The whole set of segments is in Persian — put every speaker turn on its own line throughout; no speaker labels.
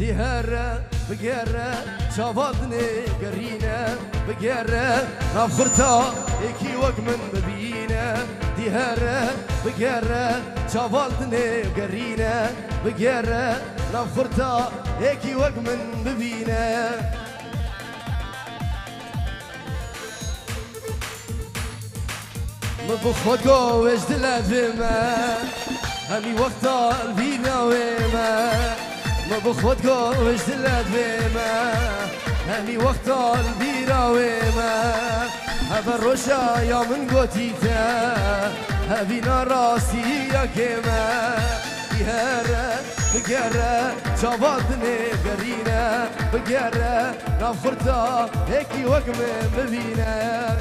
دیهره بگره چاوادنه گرینه بگره نفخرتا یکی وق من ببینه دیهره بگره چاوادنه گرینه بگره نفخرتا یکی وق من ببینه مبخوت قوش دلت بما همي وقتا الفينا وما مبخوت قوش دلت بما همي وقتا الفينا وما هبا الرشا يا من قوتيتا هبينا راسي يا كما يهرا بقرا شابادني قرينا بقرا نفخرتا هيكي وقم ببينا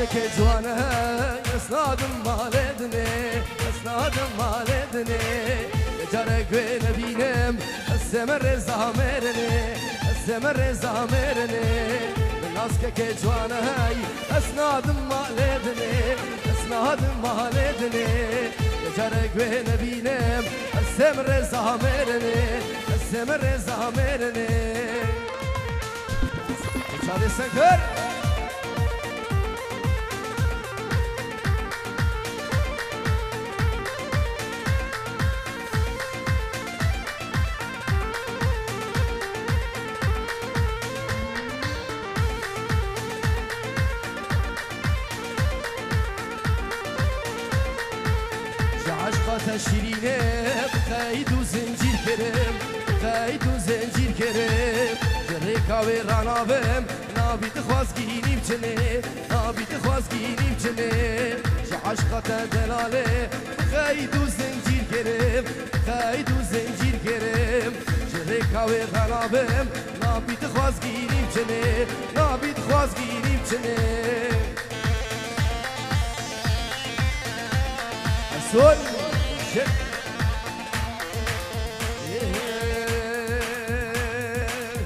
که جوانه اسنادم مالدنی اسنادم مالدنی جاره گوی نبینم السمر زامرنی السمر زامرنی ناس که جوانه اسنادم مالدنی اسنادم مالدنی جاره گوی نبینم السمر زامرنی السمر زامرنی چاره سنگر شیرینه قید و زنجیر کرم قید و زنجیر کرم جره کاوی رانابم نابید خوازگینیم چنه نابید خوازگینیم چنه عشقات دلاله قید و زنجیر کرم قید و زنجیر کرم جره کاوی رانابم نابید خوازگینیم چنه نابید خوازگینیم چنه اصول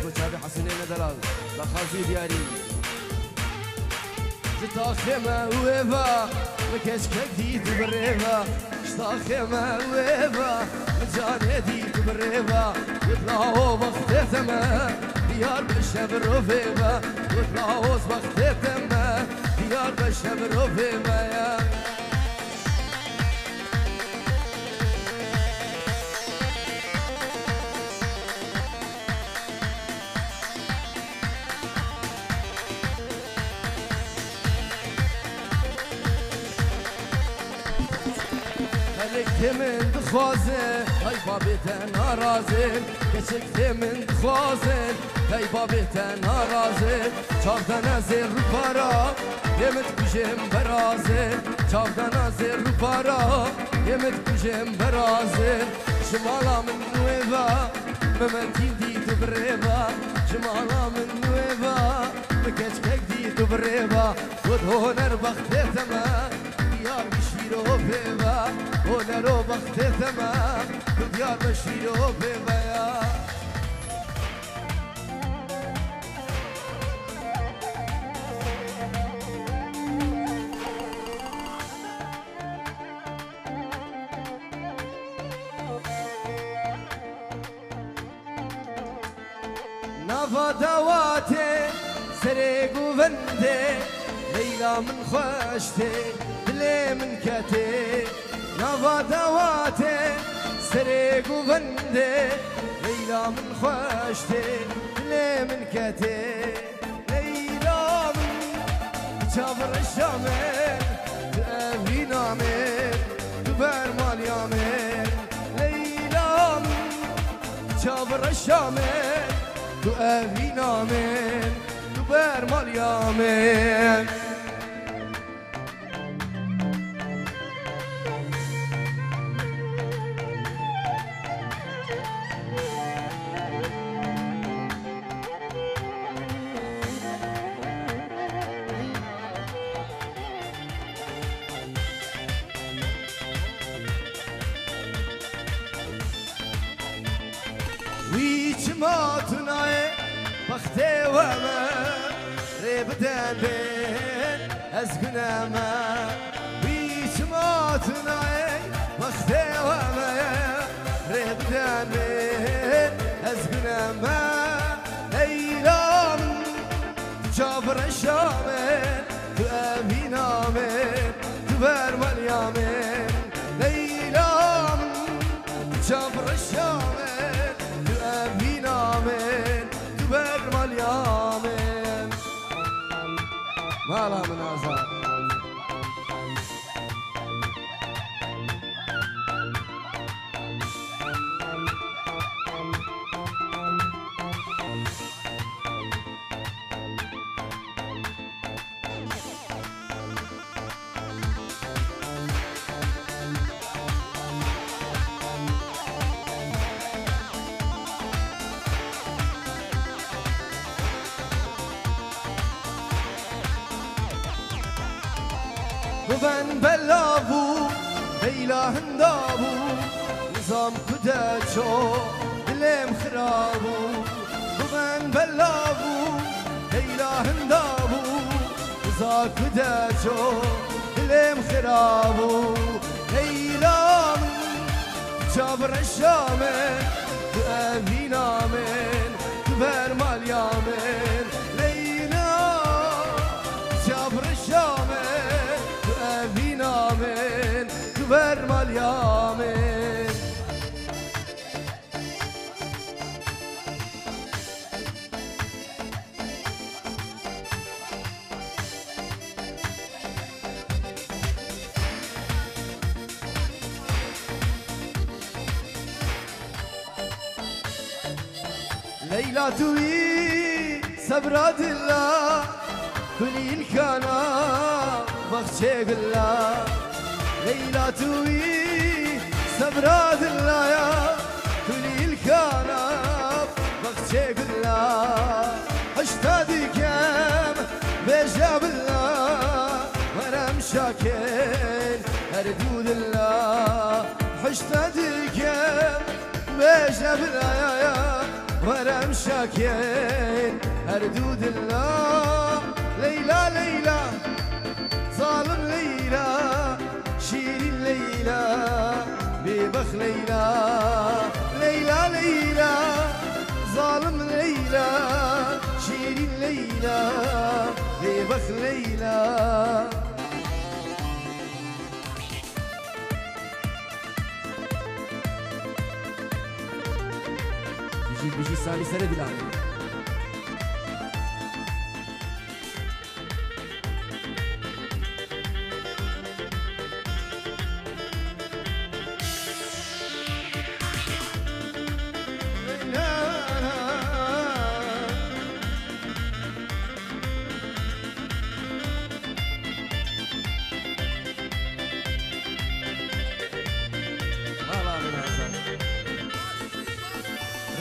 وتابع حسنين دلال لخالفي دياري شطاخمة ويفا مكشكك ديت بالريفا شطاخمة ويفا مجاني ديت بالريفا يطلعوا بختتما ديار بالشبر وفيفا يطلعوا بختتما ديار بالشبر وفيفا يا من دخوازن های بابتن نارازن کچک من دخوازن های بابتن نارازن چاودن از رو پارا یمت کشم برازن چاودن از رو پارا یمت کشم برازن شمالا من نویبا ممتین دی تو بریبا شمالا من نویبا مکچکک دی تو بریبا خود هنر بختتما دیار بشیرو بیبا هنرو بختتما دیار بشیرو بیبا نفا دواتي سريق وفندي ليلى من خوشتي دلي من كتي نفا دواتي سريق وفندي ليلى من خوشتي دلي من كتي ليلى من جابر الشامل تأبي نامل تبار مال يامل ليلى من جابر الشامل تو اوی نامن تو برمال یامن ویچ ما تنای بخته و ما ریبدن بین از گناه ما ویچ ما تنای بخته وما ردان من أزبنا ما ليلى جابر الشامن تأبينا من تبر مريامن ليلى جابر الشامن تأبينا من تبر مريامن مالا من آزاد ببن بلابو بیلا هندابو نظام کدچو دلم خرابو ببن بلابو بیلا هندابو نظام کدچو دلم خرابو لیلا جابر الشامن تأبينا من تبر ماليامن ليلا جابر الشامن تأبينا من تبر ماليامن ليلى توي صبرات الله كل الكانا بخشي بالله ليلى توي صبرات الله يا كل الكانا بخشي بالله اشتادي كم بيجا بالله وانا مشاكل اردود الله اشتادي كم بيجا بالله يا وانا مشاكين اردود الله ليلى ليلى ظالم ليلى شيرين ليلى ببخ ليلى ليلى ليلى ظالم ليلى شيرين ليلى ببخ ليلى بيجي سالي سرد العالم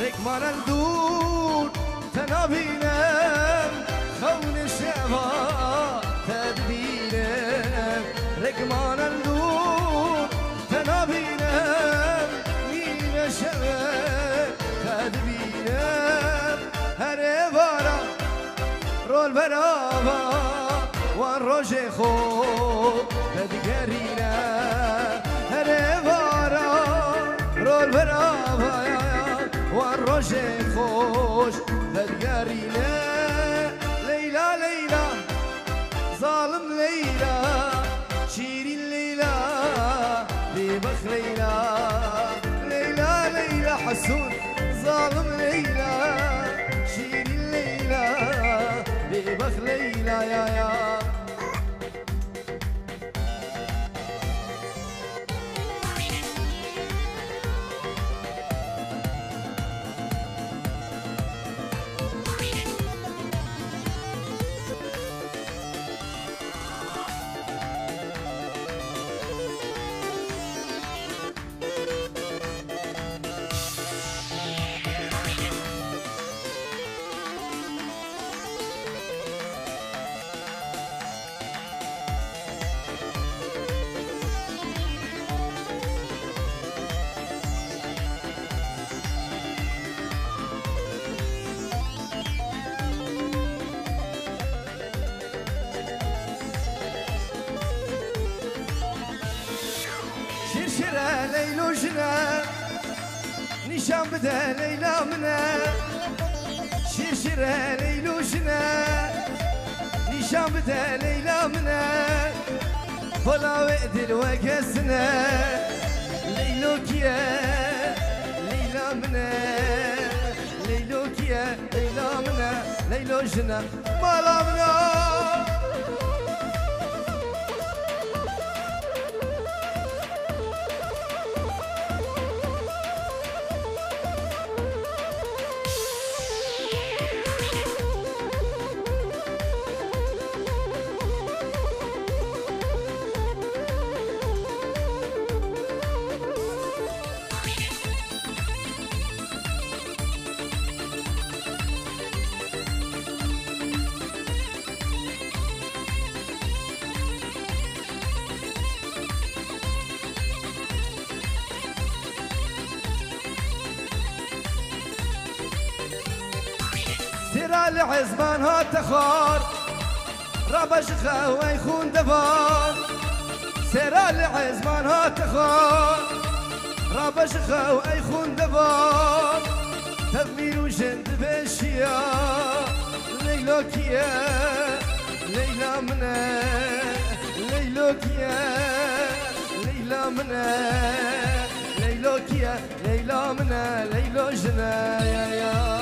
ركمان الدود تنابينم خون الشعباء تدبينم ركمان الدود تنابينم مين الشعباء تدبينم هري بارا رول برابا والروجي خو تدقرينا هري بارا رول برابا والرجل خوش للقرينة ليلى ليلى ظالم ليلى شيرين ليلى ببخ ليلى ليلى ليلى حسون ظالم ليلى شيرين ليلى ببخ ليلى يا جنه نشان بده لیلا منه شیره لیلو جنه نشان بده لیلا منه فلا وقدر وقسنا ليلو كيا ليلا منا ليلو كيا ليلا منا ليلو جنا مالا منا سيرا العزمان هات تخار ربش خوي خون دفار سيرا العزمان هات تخار ربش خوي خون دفار تذمير وجند بشيا ليلوكيا ليلى منا ليلوكيا ليلى منا ليلوكيا ليلى منا ليلو جنا يا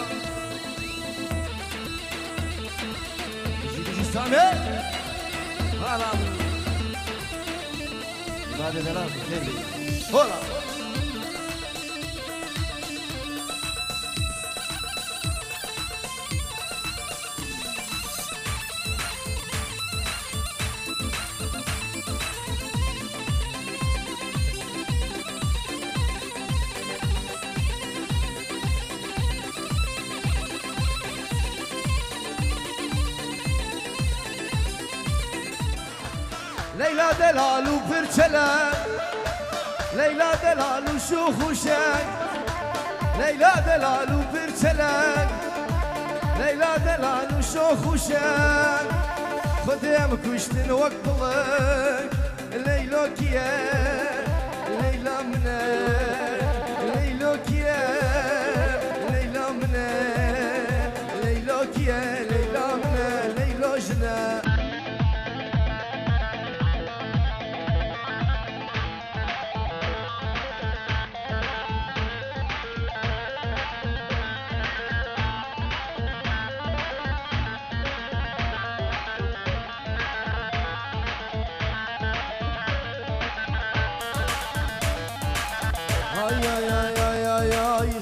سامع هلا بعد ذلك خير هلا ليلى دلال وبرشلة ليلى دلال وشوخ وشك ليلى دلال وبرشلة ليلى دلال وشوخ وشك خدامك وشتن وقبلك ليلوكيا ليلى منا ليلوكيا ليلى منا ليلوكيا ليلى منا ليلو جنا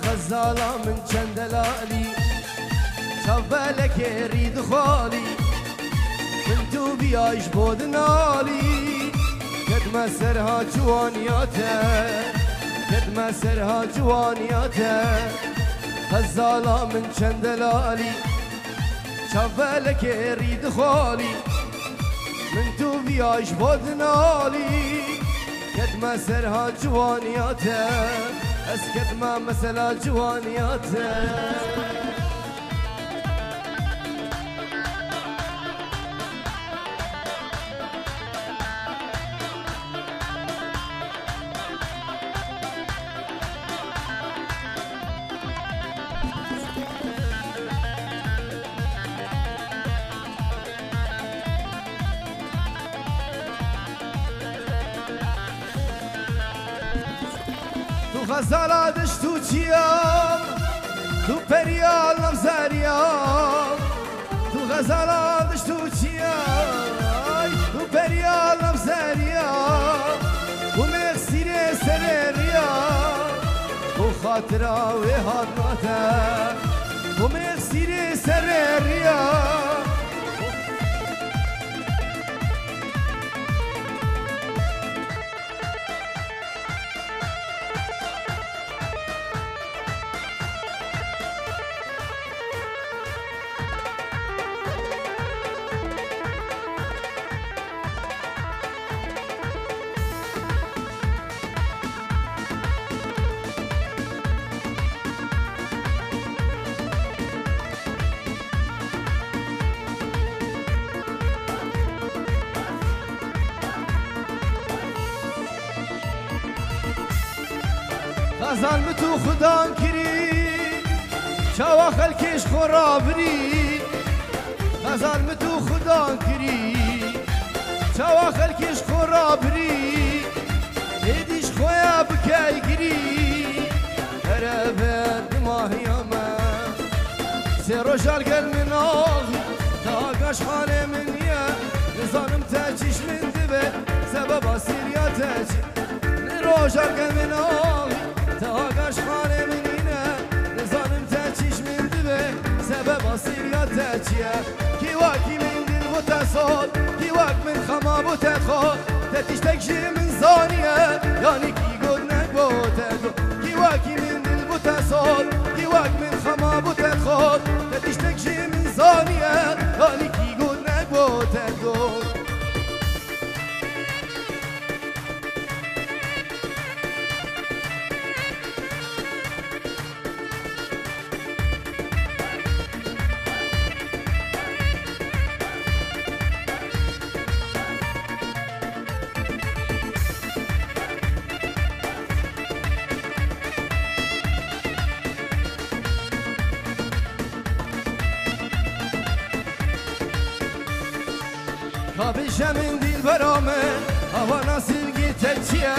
غزالة من جندلالي شبالك يريد خالي من دوبي عيش بود نالي قد ما سرها جوانياته قد ما سرها جوانياته غزالة من جندلالي شبالك يريد خالي من دوبي عيش بود نالي قد ما سرها جوانياته اسكت ما مثلا جوانياته غزالة دشتو تيام تو بريال نمزاريام تو غزالة دشتو تيام تو بريال نمزاريام ومغسيني سريريام وخاطرة وهاد ماتا ومغسيني سريريام غزال متو خدان کری چاوا خلکش خرابری غزال متو خدان کری چاوا خلکش خرابری ایدیش خویا بکای گری هربت ماهیامه سروشال قل من آغی تاقاش خانه من یه نظانم تاچیش من دبه سبب سیریا تاچی نروشال قل من آغی تاقاش خانه من یه نظانم تاچیش من دبه سبب سیریا تاچیه کی واکی من دل بوتاسود کی واک من خما بوتخود تتیش تکشی من زانیه یعنی کی گود نگوتگو کی واکی من دل بوتاسود کی واک من خما بوتخود تتیش تکشی من زانیه یعنی کی گود نگوتگو کابیشم این دیل برامه هوا ناسیل گیته چیه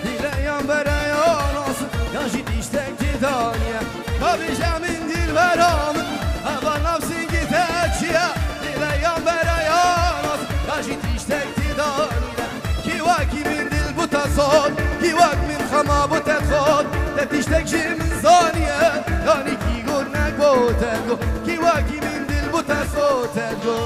دیل یان برایان آسون یاشی دیشتک دیدانیه کابیشم این دیل برامه هوا ناسیل گیته چیه دیل یان برایان آسون یاشی دیشتک دیدانیه کی واکی من دیل بوتا صد کی واک من خما بوتا خود تتیشتک شی من زانیه یعنی کی گور نگو تگو کی واکی من دیل بوتا صد تگو